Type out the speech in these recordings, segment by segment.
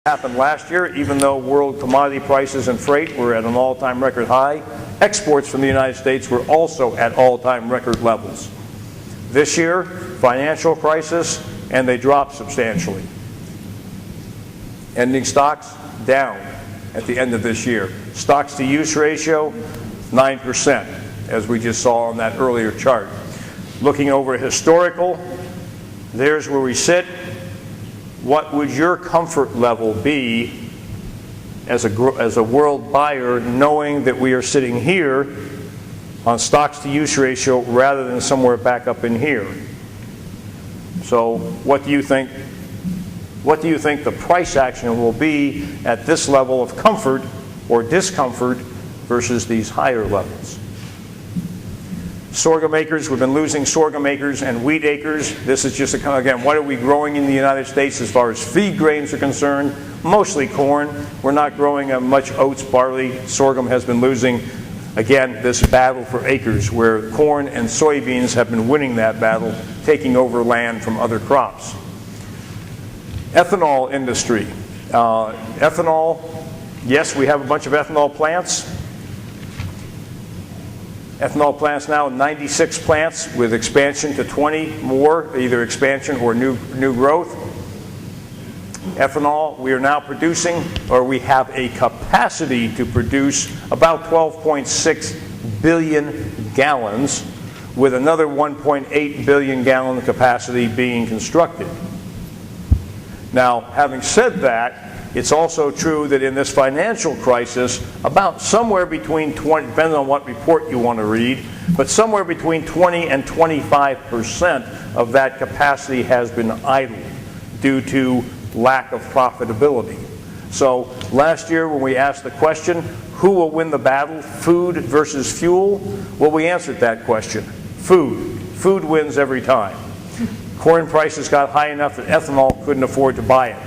happened last year, even though world commodity prices and freight were at an all-time record high, exports from the United States were also at all-time record levels. This year, financial crisis, and they dropped substantially. Ending stocks down at the end of this year. Stocks to use ratio, 9%, as we just saw on that earlier chart. Looking over historical, there's where we sit. What would your comfort level be as a world buyer, knowing that we are sitting here on stocks to use ratio rather than somewhere back up in here? So what do you think? What do you think the price action will be at this level of comfort or discomfort versus these higher levels? Sorghum acres, we've been losing sorghum acres and wheat acres. This is just, again, what are we growing in the United States as far as feed grains are concerned? Mostly corn. We're not growing much oats, barley. Sorghum has been losing, again, this battle for acres, where corn and soybeans have been winning that battle, taking over land from other crops. Ethanol industry. Ethanol, yes, we have a bunch of ethanol plants. Ethanol plants now, 96 plants with expansion to 20 more, either expansion or new growth. Ethanol, we are now producing, or we have a capacity to produce about 12.6 billion gallons, with another 1.8 billion gallon capacity being constructed. Now, having said that, it's also true that in this financial crisis, about somewhere between 20, depending on what report you want to read, but somewhere between 20 and 25% of that capacity has been idle due to lack of profitability. So last year when we asked the question, who will win the battle, food versus fuel? Well, we answered that question. Food. Food wins every time. Corn prices got high enough that ethanol couldn't afford to buy it.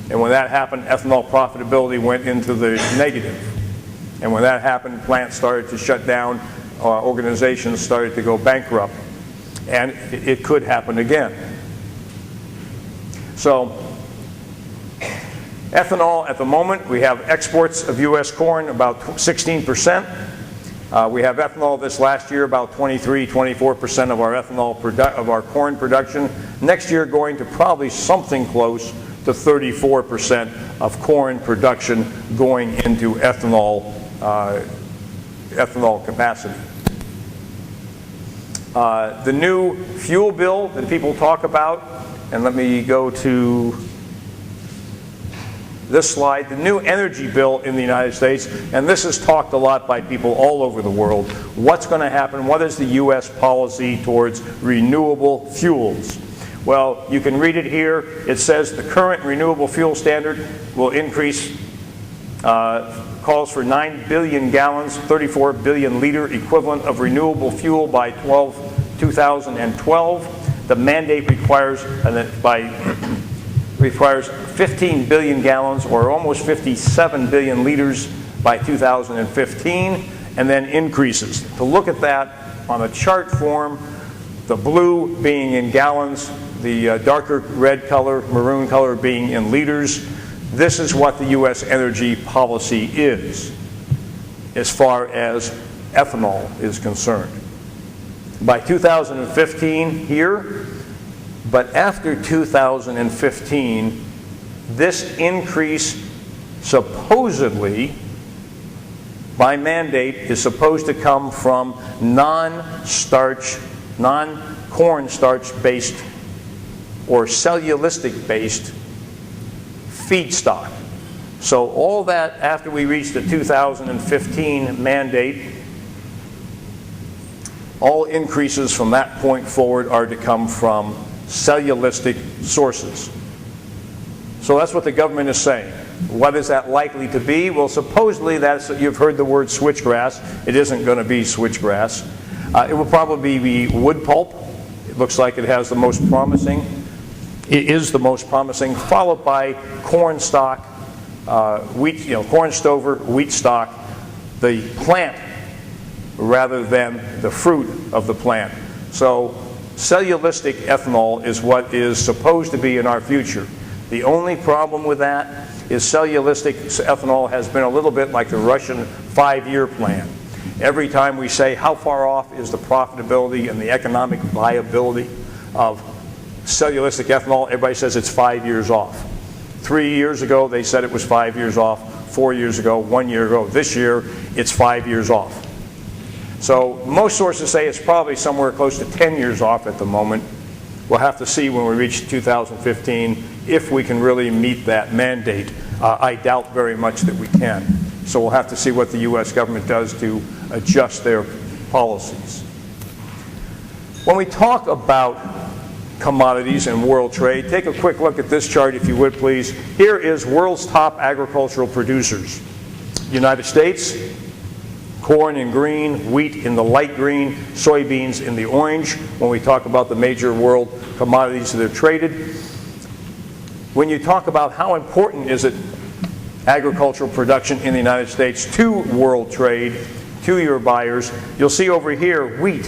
And when that happened, ethanol profitability went into the negative. And when that happened, plants started to shut down, organizations started to go bankrupt. And it could happen again. So, ethanol at the moment, we have exports of U.S. corn about 16%. We have ethanol this last year, about 24% of our ethanol of our corn production. Next year, going to probably something close to 34% of corn production going into ethanol capacity. The new fuel bill that people talk about, and let me go to this slide, the new energy bill in the United States, and this is talked a lot by people all over the world. What's going to happen? What is the U.S. policy towards renewable fuels? Well, you can read it here. It says the current renewable fuel standard will increase, calls for 9 billion gallons, 34 billion liter equivalent of renewable fuel by 2012. The mandate requires, requires 15 billion gallons, or almost 57 billion liters by 2015, and then increases. To look at that on a chart form, the blue being in gallons, the darker red color, maroon color being in liters. This is what the U.S. energy policy is as far as ethanol is concerned. By 2015 here, but after 2015, this increase supposedly, by mandate, is supposed to come from non-starch, non-corn starch-based or cellulosic-based feedstock. So all that, after we reach the 2015 mandate, all increases from that point forward are to come from cellulosic sources. So that's what the government is saying. What is that likely to be? Well, supposedly you've heard the word switchgrass. It isn't going to be switchgrass. It will probably be wood pulp. It looks like it has the most promising. It is the most promising, followed by corn stock, wheat, corn stover, wheat stock, the plant rather than the fruit of the plant. So cellulosic ethanol is what is supposed to be in our future. The only problem with that is cellulosic ethanol has been a little bit like the Russian 5-year plan. Every time we say how far off is the profitability and the economic viability of cellulosic ethanol, everybody says it's 5 years off. 3 years ago they said it was 5 years off, 4 years ago, 1 year ago. This year it's 5 years off. So most sources say it's probably somewhere close to 10 years off at the moment. We'll have to see when we reach 2015 if we can really meet that mandate. I doubt very much that we can. So we'll have to see what the U.S. government does to adjust their policies. When we talk about commodities and world trade, take a quick look at this chart if you would please. Here is world's top agricultural producers. United States, corn in green, wheat in the light green, soybeans in the orange when we talk about the major world commodities that are traded. When you talk about how important is it agricultural production in the United States to world trade, to your buyers, you'll see over here wheat.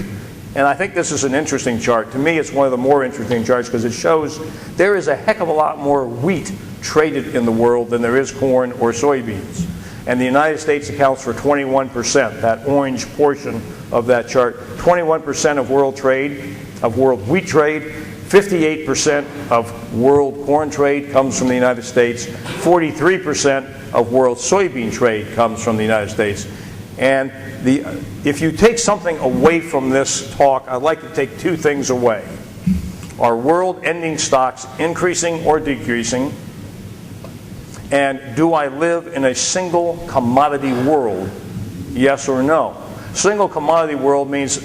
And I think this is an interesting chart. To me, it's one of the more interesting charts because it shows there is a heck of a lot more wheat traded in the world than there is corn or soybeans. And the United States accounts for 21%, that orange portion of that chart. 21% of world trade, of world wheat trade. 58% of world corn trade comes from the United States. 43% of world soybean trade comes from the United States. And if you take something away from this talk, I'd like to take two things away. Are world ending stocks increasing or decreasing? And do I live in a single commodity world? Yes or no? Single commodity world means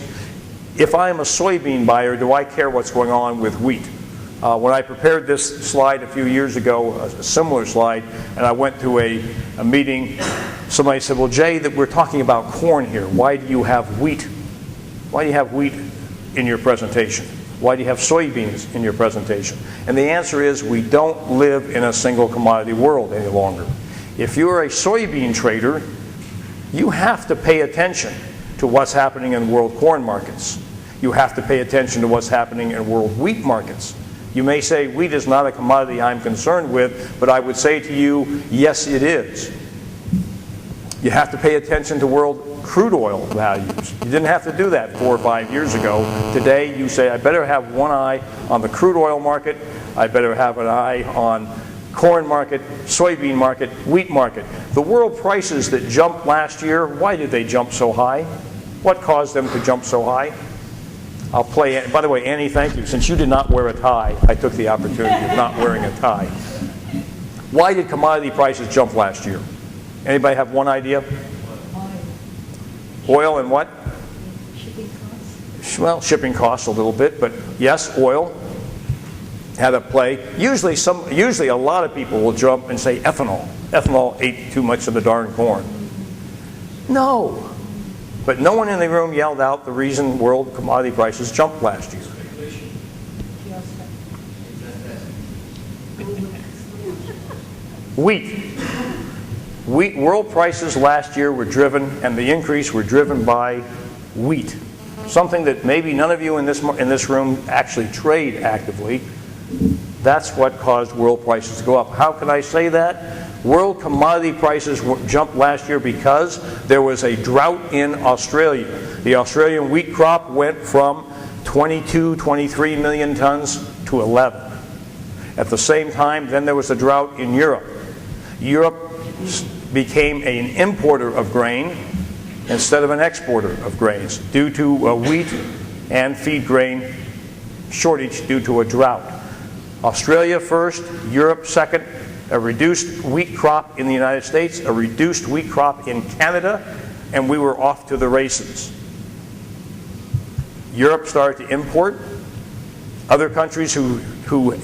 if I'm a soybean buyer, do I care what's going on with wheat? When I prepared this slide a few years ago, a similar slide, and I went to a meeting, somebody said, well, Jay, that we're talking about corn here. Why do you have wheat? Why do you have wheat in your presentation? Why do you have soybeans in your presentation? And the answer is we don't live in a single commodity world any longer. If you're a soybean trader, you have to pay attention to what's happening in world corn markets. You have to pay attention to what's happening in world wheat markets. You may say wheat is not a commodity I'm concerned with, but I would say to you, yes, it is. You have to pay attention to world crude oil values. You didn't have to do that 4 or 5 years ago. Today you say, I better have one eye on the crude oil market, I better have an eye on corn market, soybean market, wheat market. The world prices that jumped last year, why did they jump so high? What caused them to jump so high? I'll play, by the way, Annie, thank you. Since you did not wear a tie, I took the opportunity of not wearing a tie. Why did commodity prices jump last year? Anybody have one idea? Oil and what? Shipping costs. Well, shipping costs a little bit, but yes, oil had a play. Usually a lot of people will jump and say ethanol. Ethanol ate too much of the darn corn. No. But no one in the room yelled out the reason world commodity prices jumped last year. Wheat. World prices last year were driven, and the increase were driven by wheat. Something that maybe none of you in this room actually trade actively. That's what caused world prices to go up. How can I say that? World commodity prices jumped last year because there was a drought in Australia. The Australian wheat crop went from 22, 23 million tons to 11. At the same time, then there was a drought in Europe. Europe became an importer of grain instead of an exporter of grains due to a wheat and feed grain shortage due to a drought. Australia first, Europe second, a reduced wheat crop in the United States, a reduced wheat crop in Canada, and we were off to the races. Europe started to import. Other countries who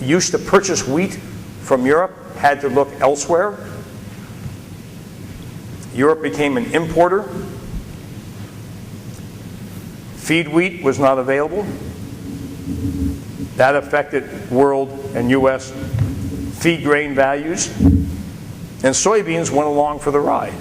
used to purchase wheat from Europe had to look elsewhere. Europe became an importer. Feed wheat was not available. That affected world and U.S. feed grain values. And soybeans went along for the ride.